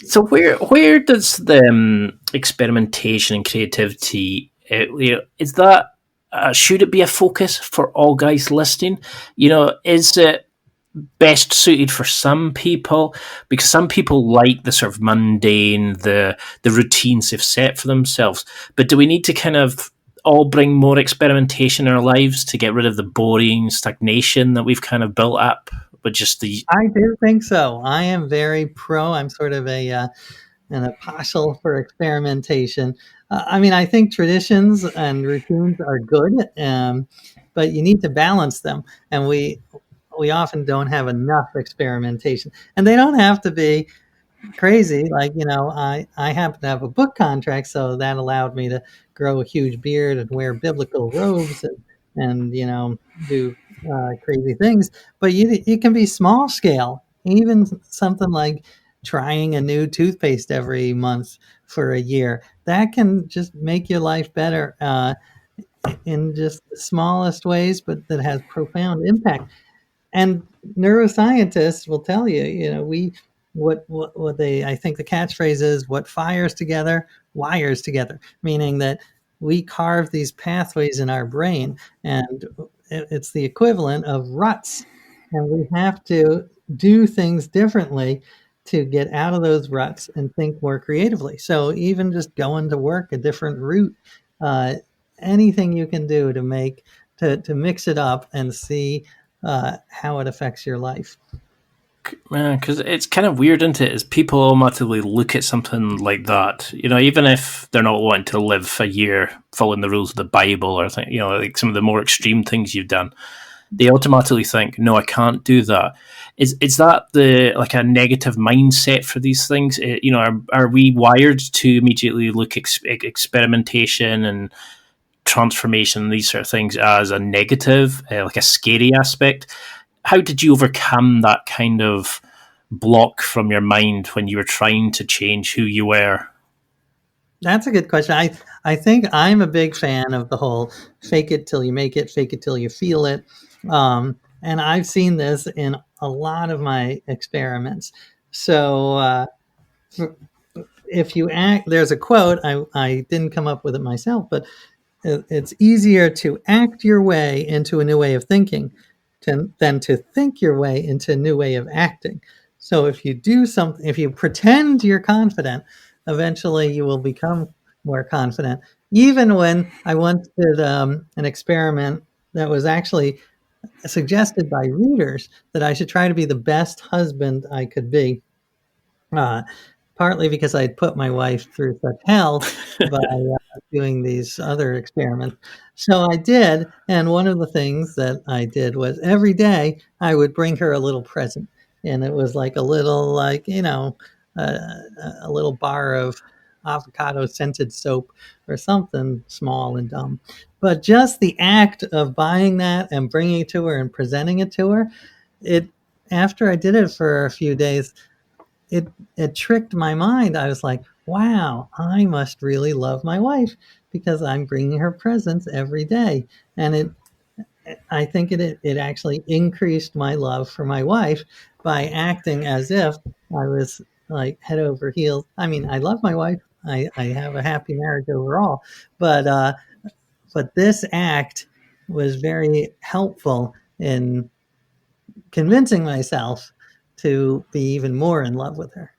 So where does the experimentation and creativity, is that, should it be a focus for all guys listening? Is it best suited for some people, because some people like the sort of mundane, the routines they've set for themselves. But do we need to kind of all bring more experimentation in our lives to get rid of the boring stagnation that we've kind of built up with just the I do think so. I am very pro. I'm sort of an apostle for experimentation. I mean, I think traditions and routines are good, but you need to balance them, and we often don't have enough experimentation, and they don't have to be crazy. Like, I happen to have a book contract, so that allowed me to grow a huge beard and wear biblical robes and do crazy things. But it can be small scale, even something like trying a new toothpaste every month for a year. That can just make your life better in just the smallest ways, but that has profound impact. And neuroscientists will tell you, we what they I think the catchphrase is what fires together wires together, meaning that we carve these pathways in our brain, and it's the equivalent of ruts, and we have to do things differently to get out of those ruts and think more creatively. So even just going to work a different route, uh, anything you can do to to mix it up and see how it affects your life. because it's kind of weird, isn't it? Is people automatically look at something like that, even if they're not wanting to live a year following the rules of the Bible or like some of the more extreme things you've done, they automatically think, "No, I can't do that." Is that the like a negative mindset for these things? Are we wired to immediately look experimentation and transformation and these sort of things as a negative, like a scary aspect? How did you overcome that kind of block from your mind when you were trying to change who you were? That's a good question. I think I'm a big fan of the whole fake it till you make it, fake it till you feel it. And I've seen this in a lot of my experiments. So if you act, there's a quote, I didn't come up with it myself, but it's easier to act your way into a new way of thinking than to think your way into a new way of acting. So if you do something, if you pretend you're confident, eventually you will become more confident. Even when I once did an experiment that was actually suggested by readers that I should try to be the best husband I could be, uh, partly because I'd put my wife through such hell by doing these other experiments. So I did, and one of the things that I did was every day I would bring her a little present, and it was like a little, like uh, a little bar of avocado scented soap or something small and dumb. But just the act of buying that and bringing it to her and presenting it to her, it after I did it for a few days, it it tricked my mind. I was like, wow, I must really love my wife because I'm bringing her presents every day. And I think it actually increased my love for my wife by acting as if I was like head over heels. I mean, I love my wife. I have a happy marriage overall, but this act was very helpful in convincing myself to be even more in love with her.